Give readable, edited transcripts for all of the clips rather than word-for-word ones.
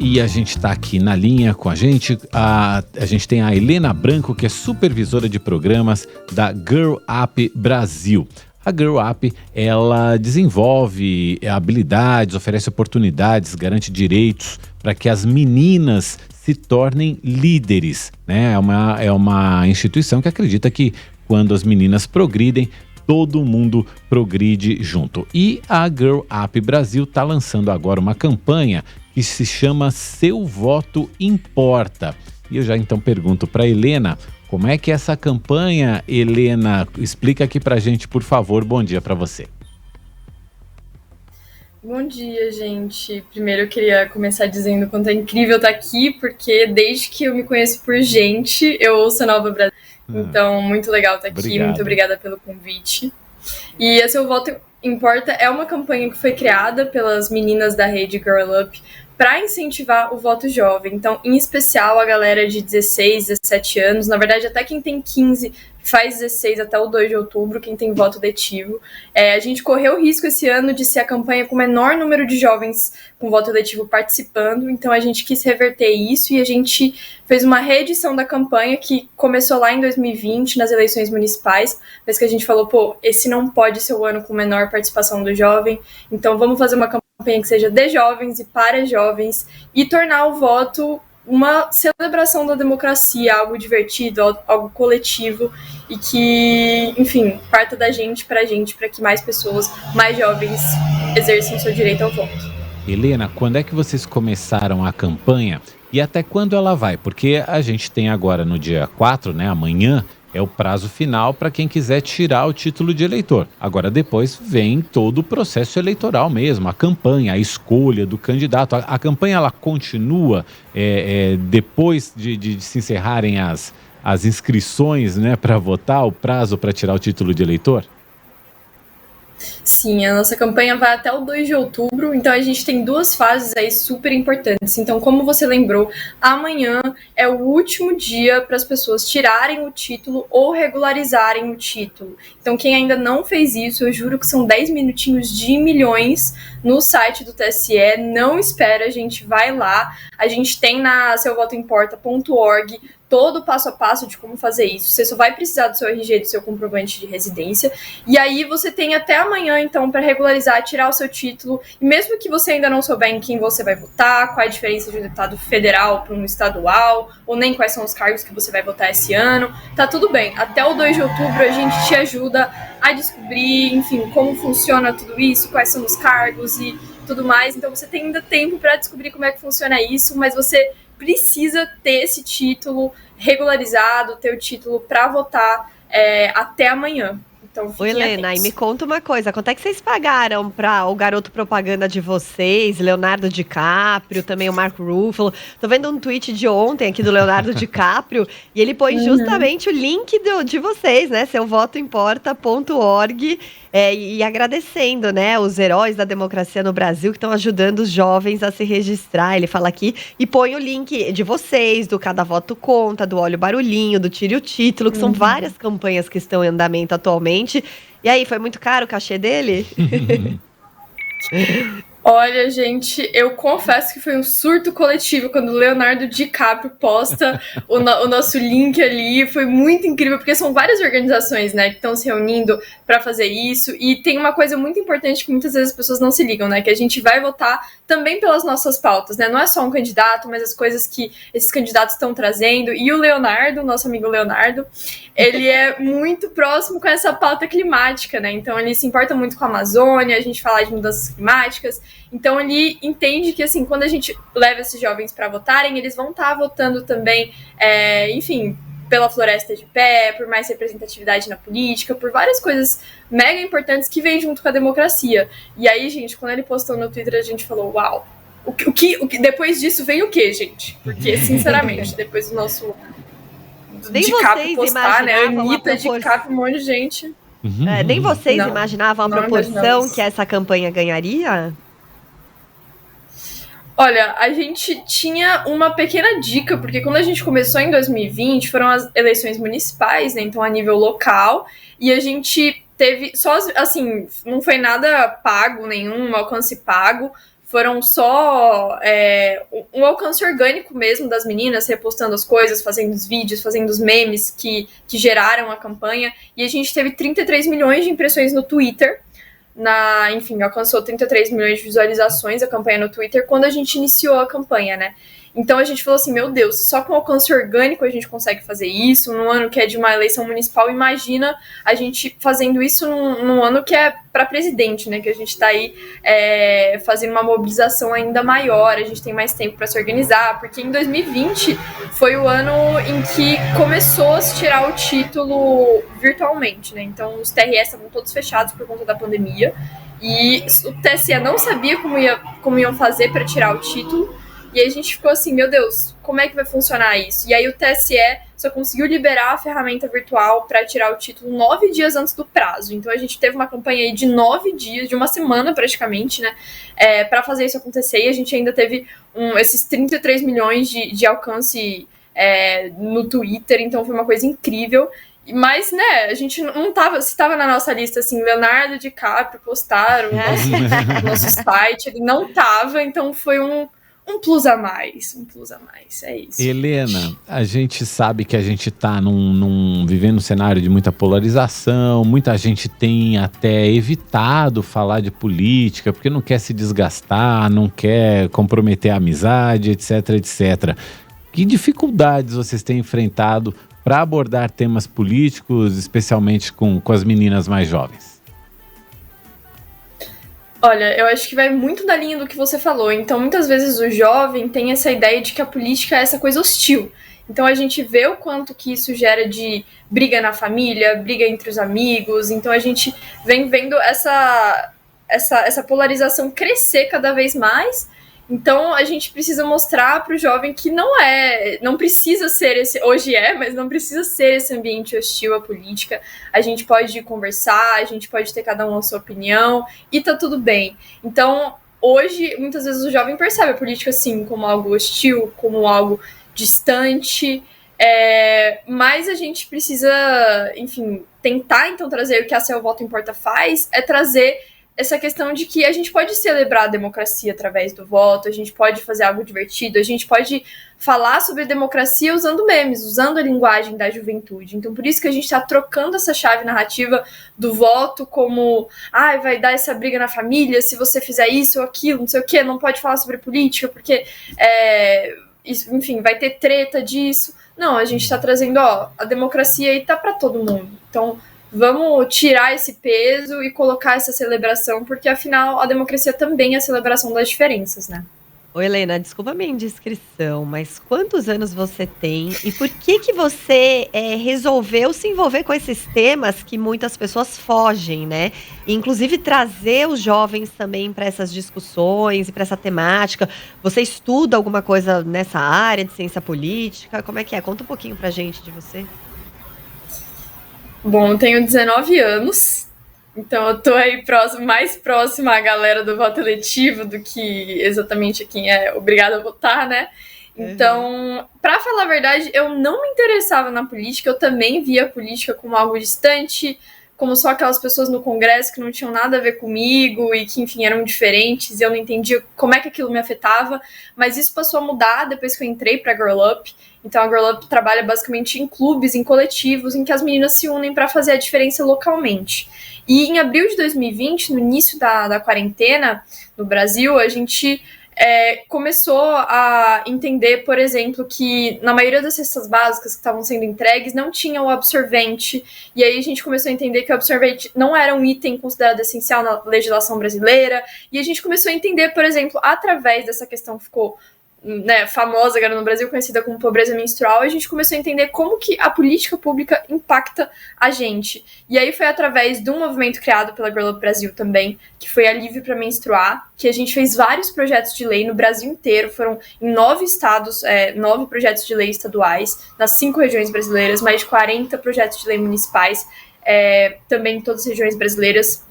E a gente está aqui na linha com a gente. A gente tem a Helena Branco, que é supervisora de programas da Girl Up Brasil. A Girl Up, ela desenvolve habilidades, oferece oportunidades, garante direitos para que as meninas se tornem líderes, né? É uma instituição que acredita que quando as meninas progridem, todo mundo progride junto. E a Girl Up Brasil está lançando agora uma campanha que se chama Seu Voto Importa. E eu já então pergunto para Helena, como é que é essa campanha, Helena? Explica aqui pra gente, por favor. Bom dia para você. Bom dia, gente. Primeiro eu queria começar dizendo o quanto é incrível estar aqui, porque desde que eu me conheço por gente, eu ouço a Nova Brasil. Então, muito legal estar aqui. Obrigado. Muito obrigada pelo convite. E a Seu Voto Importa é uma campanha que foi criada pelas meninas da rede Girl Up para incentivar o voto jovem. Então, em especial, a galera de 16, 17 anos, na verdade, até quem tem 15, faz 16 até o 2 de outubro, quem tem voto letivo. A gente correu o risco esse ano de ser a campanha com o menor número de jovens com voto letivo participando, então a gente quis reverter isso e a gente fez uma reedição da campanha que começou lá em 2020, nas eleições municipais, mas que a gente falou, esse não pode ser o ano com menor participação do jovem, então vamos fazer uma campanha que seja de jovens e para jovens e tornar o voto uma celebração da democracia, algo divertido, algo coletivo e que, enfim, parta da gente, para que mais pessoas, mais jovens exerçam seu direito ao voto. Helena, quando é que vocês começaram a campanha e até quando ela vai? Porque a gente tem agora no dia 4, né, amanhã, é o prazo final para quem quiser tirar o título de eleitor. Agora, depois vem todo o processo eleitoral mesmo, a campanha, a escolha do candidato. A campanha, ela continua depois de se encerrarem as inscrições, né, para votar, o prazo para tirar o título de eleitor? Sim, a nossa campanha vai até o 2 de outubro, então a gente tem duas fases aí super importantes. Então, como você lembrou, amanhã é o último dia para as pessoas tirarem o título ou regularizarem o título. Então, quem ainda não fez isso, eu juro que são 10 minutinhos de milhões no site do TSE. Não espera, a gente vai lá. A gente tem na seuvotoimporta.org todo o passo a passo de como fazer isso. Você só vai precisar do seu RG, do seu comprovante de residência. E aí você tem até amanhã, então, para regularizar, tirar o seu título. E mesmo que você ainda não souber em quem você vai votar, qual é a diferença de um deputado federal para um estadual, ou nem quais são os cargos que você vai votar esse ano, tá tudo bem. Até o 2 de outubro a gente te ajuda a descobrir, enfim, como funciona tudo isso, quais são os cargos e tudo mais. Então você tem ainda tempo para descobrir como é que funciona isso, mas você precisa ter esse título regularizado, ter o título para votar até amanhã. Então, Oi, Helena, e me conta uma coisa, quanto é que vocês pagaram para o garoto propaganda de vocês, Leonardo DiCaprio, também o Mark Ruffalo? Tô vendo um tweet de ontem aqui do Leonardo DiCaprio, e ele põe justamente o link de vocês, né, seuvotoimporta.org, e agradecendo, né, os heróis da democracia no Brasil que estão ajudando os jovens a se registrar. Ele fala aqui, e põe o link de vocês, do Cada Voto Conta, do Olha o Barulhinho, do Tire o Título, que são várias campanhas que estão em andamento atualmente. E aí, foi muito caro o cachê dele? Olha, gente, eu confesso que foi um surto coletivo quando o Leonardo DiCaprio posta o nosso link ali. Foi muito incrível, porque são várias organizações, né, que estão se reunindo para fazer isso. E tem uma coisa muito importante que muitas vezes as pessoas não se ligam, né, que a gente vai votar também pelas nossas pautas, né? Não é só um candidato, mas as coisas que esses candidatos estão trazendo. E o Leonardo, nosso amigo Leonardo, ele é muito próximo com essa pauta climática, né? Então ele se importa muito com a Amazônia, a gente fala de mudanças climáticas. Então ele entende que, assim, quando a gente leva esses jovens para votarem, eles vão estar votando também, enfim, pela floresta de pé, por mais representatividade na política, por várias coisas mega importantes que vêm junto com a democracia. E aí, gente, quando ele postou no Twitter, a gente falou, uau, o que depois disso vem o quê, gente? Porque, sinceramente, depois do nosso DiCaprio postar, né, Anitta, DiCaprio, um monte de gente. Nem vocês imaginavam a proporção que essa campanha ganharia? Olha, a gente tinha uma pequena dica, porque quando a gente começou em 2020, foram as eleições municipais, né, então a nível local, e a gente teve, só assim, não foi nada pago, nenhum alcance pago, foram só um alcance orgânico mesmo das meninas, repostando as coisas, fazendo os vídeos, fazendo os memes que geraram a campanha. E a gente teve 33 milhões de impressões no Twitter. Enfim, alcançou 33 milhões de visualizações a campanha no Twitter quando a gente iniciou a campanha, né? Então a gente falou assim, meu Deus, só com alcance orgânico a gente consegue fazer isso, num ano que é de uma eleição municipal, imagina a gente fazendo isso num ano que é para presidente, né? Que a gente está aí fazendo uma mobilização ainda maior, a gente tem mais tempo para se organizar, porque em 2020 foi o ano em que começou a se tirar o título virtualmente, né? Então os TRS estavam todos fechados por conta da pandemia e o TSE não sabia como iam fazer para tirar o título. E aí a gente ficou assim, meu Deus, como é que vai funcionar isso? E aí o TSE só conseguiu liberar a ferramenta virtual para tirar o título 9 dias antes do prazo. Então a gente teve uma campanha aí de 9 dias, de uma semana praticamente, né, para fazer isso acontecer. E a gente ainda teve esses 33 milhões de alcance no Twitter, então foi uma coisa incrível. Mas, né, a gente não tava, se tava na nossa lista, assim, Leonardo DiCaprio postaram no nosso site, ele não tava, então foi um plus a mais, é isso. Helena, a gente sabe que a gente está vivendo um cenário de muita polarização, muita gente tem até evitado falar de política, porque não quer se desgastar, não quer comprometer a amizade, etc, etc. Que dificuldades vocês têm enfrentado para abordar temas políticos, especialmente com as meninas mais jovens? Olha, eu acho que vai muito na linha do que você falou. Então, muitas vezes o jovem tem essa ideia de que a política é essa coisa hostil. Então, a gente vê o quanto que isso gera de briga na família, briga entre os amigos. Então, a gente vem vendo essa polarização crescer cada vez mais. Então, a gente precisa mostrar para o jovem que não precisa ser hoje mas não precisa ser esse ambiente hostil à política. A gente pode conversar, a gente pode ter cada um a sua opinião e tá tudo bem. Então, hoje, muitas vezes o jovem percebe a política, assim, como algo hostil, como algo distante, mas a gente precisa, enfim, tentar, então, trazer o que a Seu Voto Importa faz, trazer essa questão de que a gente pode celebrar a democracia através do voto, a gente pode fazer algo divertido, a gente pode falar sobre democracia usando memes, usando a linguagem da juventude. Então, por isso que a gente está trocando essa chave narrativa do voto como vai dar essa briga na família, se você fizer isso ou aquilo, não sei o quê, não pode falar sobre política, porque, enfim, vai ter treta disso. Não, a gente está trazendo, a democracia aí tá para todo mundo. Então, vamos tirar esse peso e colocar essa celebração, porque afinal a democracia também é a celebração das diferenças, né? Ô Helena, desculpa a minha indiscrição, mas quantos anos você tem e por que você resolveu se envolver com esses temas que muitas pessoas fogem, né? E, inclusive trazer os jovens também para essas discussões e para essa temática. Você estuda alguma coisa nessa área de ciência política? Como é que é? Conta um pouquinho pra gente de você. Bom, eu tenho 19 anos, então eu tô aí mais próxima à galera do voto eletivo do que exatamente a quem é obrigado a votar, né? Então, pra falar a verdade, eu não me interessava na política, eu também via a política como algo distante, como só aquelas pessoas no Congresso que não tinham nada a ver comigo e que, enfim, eram diferentes, e eu não entendia como é que aquilo me afetava, mas isso passou a mudar depois que eu entrei pra Girl Up. Então a Girl Up trabalha basicamente em clubes, em coletivos, em que as meninas se unem para fazer a diferença localmente. E em abril de 2020, no início da quarentena no Brasil, a gente começou a entender, por exemplo, que na maioria das cestas básicas que estavam sendo entregues não tinha o absorvente, e aí a gente começou a entender que o absorvente não era um item considerado essencial na legislação brasileira, e a gente começou a entender, por exemplo, através dessa questão que ficou famosa agora no Brasil, conhecida como pobreza menstrual, a gente começou a entender como que a política pública impacta a gente. E aí foi através de um movimento criado pela Girl Up Brasil também, que foi Alívio para Menstruar, que a gente fez vários projetos de lei no Brasil inteiro, foram em 9 estados, 9 projetos de lei estaduais, nas 5 regiões brasileiras, mais de 40 projetos de lei municipais, também em todas as regiões brasileiras.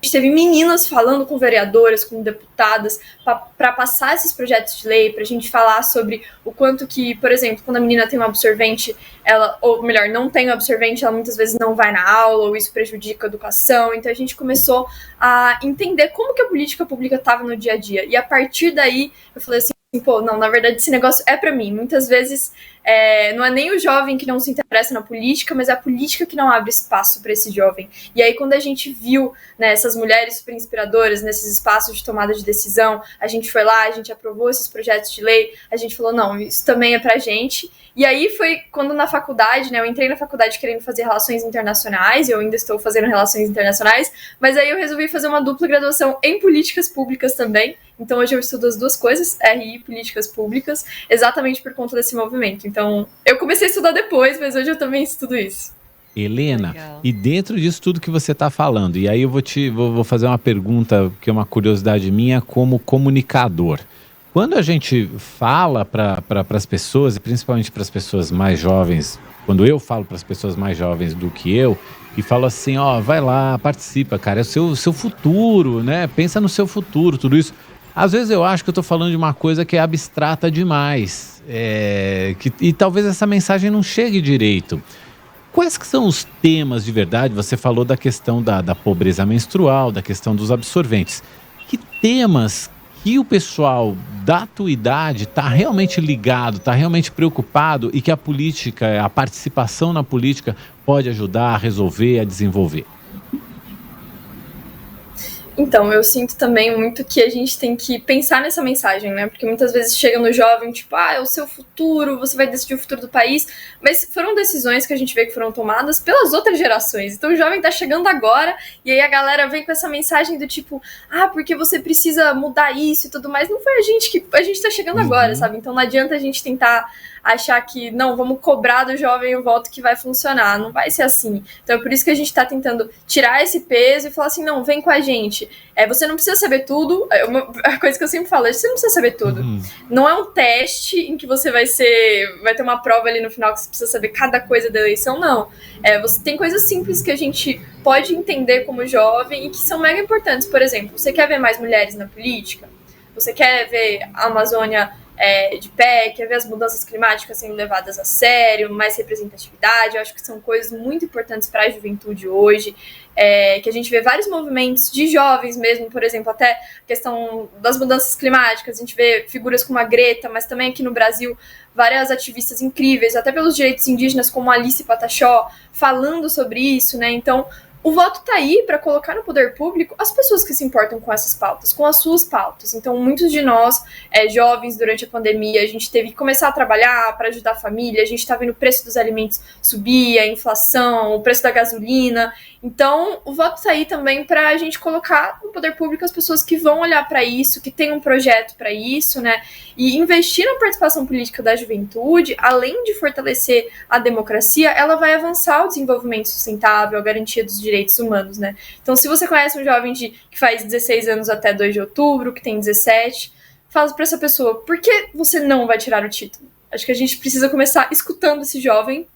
gente teve meninas falando com vereadoras, com deputadas, para passar esses projetos de lei, para a gente falar sobre o quanto que, por exemplo, quando a menina tem um absorvente, ela, ou melhor, não tem um absorvente, ela muitas vezes não vai na aula, ou isso prejudica a educação. Então a gente começou a entender como que a política pública estava no dia a dia. E a partir daí, eu falei assim, pô, não, na verdade esse negócio é para mim. Muitas vezes não é nem o jovem que não se interessa na política, mas é a política que não abre espaço para esse jovem. E aí quando a gente viu, né, essas mulheres super inspiradoras nesses espaços de tomada de decisão, a gente foi lá, a gente aprovou esses projetos de lei, a gente falou, não, isso também é pra gente. E aí foi quando na faculdade, né, eu entrei na faculdade querendo fazer relações internacionais, eu ainda estou fazendo relações internacionais, mas aí eu resolvi fazer uma dupla graduação em políticas públicas também. Então hoje eu estudo as duas coisas, RI e políticas públicas, exatamente por conta desse movimento. Então eu comecei a estudar depois, mas hoje eu também estudo isso. Helena, Legal. e dentro disso tudo que você está falando, e aí eu vou fazer uma pergunta que é uma curiosidade minha como comunicador. Quando a gente fala para as pessoas, e principalmente para as pessoas mais jovens, quando eu falo para as pessoas mais jovens do que eu, e falo assim, ó, vai lá, participa, cara, é o seu futuro, né? Pensa no seu futuro, tudo isso. Às vezes eu acho que eu estou falando de uma coisa que é abstrata demais, e talvez essa mensagem não chegue direito. Quais que são os temas de verdade? Você falou da questão da pobreza menstrual, da questão dos absorventes. Que temas que o pessoal da tua idade está realmente ligado, está realmente preocupado e que a política, a participação na política pode ajudar a resolver, a desenvolver? Então, eu sinto também muito que a gente tem que pensar nessa mensagem, né? Porque muitas vezes chega no jovem, tipo, é o seu futuro, você vai decidir o futuro do país. Mas foram decisões que a gente vê que foram tomadas pelas outras gerações. Então o jovem tá chegando agora, e aí a galera vem com essa mensagem do tipo, porque você precisa mudar isso e tudo mais. Não foi a gente tá chegando agora, sabe? Então não adianta a gente tentar achar que, não, vamos cobrar do jovem o voto que vai funcionar. Não vai ser assim. Então é por isso que a gente tá tentando tirar esse peso e falar assim, não, vem com a gente. Você não precisa saber tudo. A coisa que eu sempre falo é, você não precisa saber tudo. Não é um teste em que você vai ter uma prova ali no final que você precisa saber cada coisa da eleição, não. Você tem coisas simples que a gente pode entender como jovem e que são mega importantes. Por exemplo, você quer ver mais mulheres na política? Você quer ver a Amazônia de pé, quer ver as mudanças climáticas sendo levadas a sério, mais representatividade? Eu acho que são coisas muito importantes para a juventude hoje, que a gente vê vários movimentos de jovens mesmo, por exemplo, até a questão das mudanças climáticas, a gente vê figuras como a Greta, mas também aqui no Brasil várias ativistas incríveis, até pelos direitos indígenas, como a Alice Pataxó, falando sobre isso, né? Então, o voto tá aí para colocar no poder público as pessoas que se importam com essas pautas, com as suas pautas. Então, muitos de nós, jovens, durante a pandemia, a gente teve que começar a trabalhar para ajudar a família, a gente tá vendo o preço dos alimentos subir, a inflação, o preço da gasolina. Então, o voto tá aí também para a gente colocar no poder público as pessoas que vão olhar para isso, que tem um projeto para isso, né? E investir na participação política da juventude, além de fortalecer a democracia, ela vai avançar o desenvolvimento sustentável, a garantia dos direitos humanos, né? Então, se você conhece um jovem que faz 16 anos até 2 de outubro, que tem 17, fala para essa pessoa, por que você não vai tirar o título? Acho que a gente precisa começar escutando esse jovem.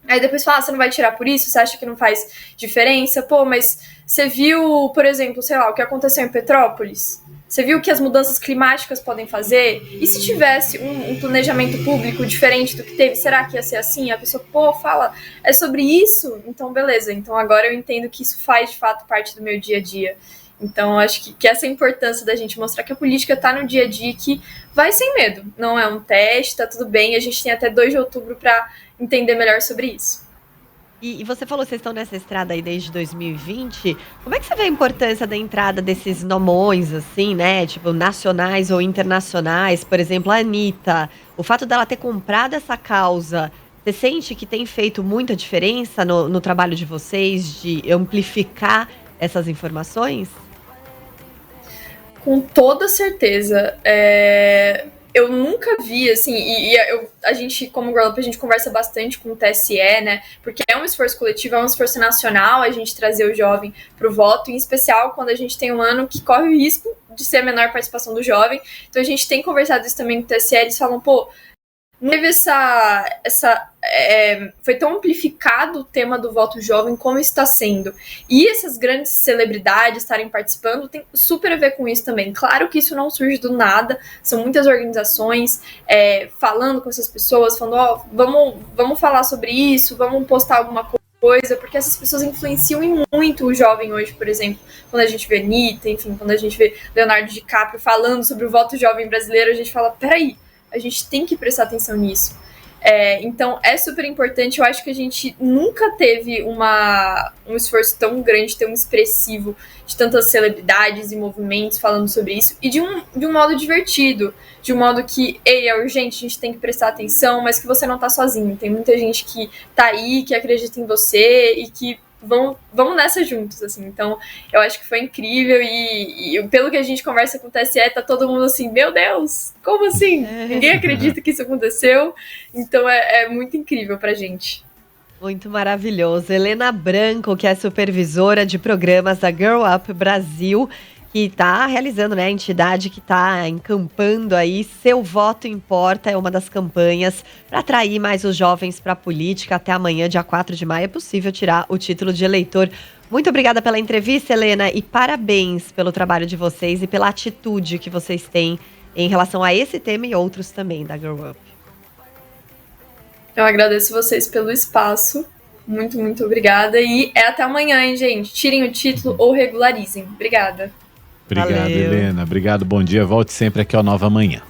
Aí depois fala, você não vai tirar por isso? Você acha que não faz diferença? Pô, mas você viu, por exemplo, sei lá, o que aconteceu em Petrópolis? Você viu o que as mudanças climáticas podem fazer? E se tivesse um planejamento público diferente do que teve, será que ia ser assim? A pessoa, fala, é sobre isso? Então, beleza. Então, agora eu entendo que isso faz, de fato, parte do meu dia a dia. Então, acho que essa é a importância da gente mostrar que a política está no dia a dia, que vai sem medo. Não é um teste, tá tudo bem. A gente tem até 2 de outubro para entender melhor sobre isso. E você falou que vocês estão nessa estrada aí desde 2020. Como é que você vê a importância da entrada desses nomões, assim, né? Tipo, nacionais ou internacionais? Por exemplo, a Anitta. O fato dela ter comprado essa causa, você sente que tem feito muita diferença no trabalho de vocês, de amplificar essas informações? Com toda certeza. Eu nunca vi, assim, a gente, como Girl Up, a gente conversa bastante com o TSE, né, porque é um esforço coletivo, é um esforço nacional a gente trazer o jovem pro voto, em especial quando a gente tem um ano que corre o risco de ser a menor participação do jovem. Então a gente tem conversado isso também com o TSE, eles falam, não teve foi tão amplificado o tema do voto jovem como está sendo. E essas grandes celebridades estarem participando tem super a ver com isso também. Claro que isso não surge do nada, são muitas organizações falando com essas pessoas, falando, vamos falar sobre isso, vamos postar alguma coisa, porque essas pessoas influenciam muito o jovem hoje, por exemplo, quando a gente vê Anitta, enfim, quando a gente vê Leonardo DiCaprio falando sobre o voto jovem brasileiro, a gente fala, peraí, a gente tem que prestar atenção nisso. Então é super importante. Eu acho que a gente nunca teve um esforço tão grande, tão expressivo, de tantas celebridades e movimentos falando sobre isso, e de um modo divertido, de um modo que, é urgente, a gente tem que prestar atenção, mas que você não tá sozinho. Tem muita gente que tá aí, que acredita em você e que vamos nessa juntos, assim. Então, eu acho que foi incrível e pelo que a gente conversa com o TSE, tá todo mundo assim, meu Deus, como assim? Ninguém acredita que isso aconteceu. Então, é muito incrível pra gente. Muito maravilhoso. Helena Branco, que é supervisora de programas da Girl Up Brasil, que está realizando, né, a entidade que está encampando aí Seu Voto Importa, é uma das campanhas para atrair mais os jovens para a política. Até amanhã, dia 4 de maio, é possível tirar o título de eleitor. Muito obrigada pela entrevista, Helena, e parabéns pelo trabalho de vocês e pela atitude que vocês têm em relação a esse tema e outros também da Girl Up. Eu agradeço vocês pelo espaço. Muito, muito obrigada. E até amanhã, hein, gente? Tirem o título ou regularizem. Obrigada. Obrigado, Valeu. Helena. Obrigado, bom dia. Volte sempre aqui ao Nova Manhã.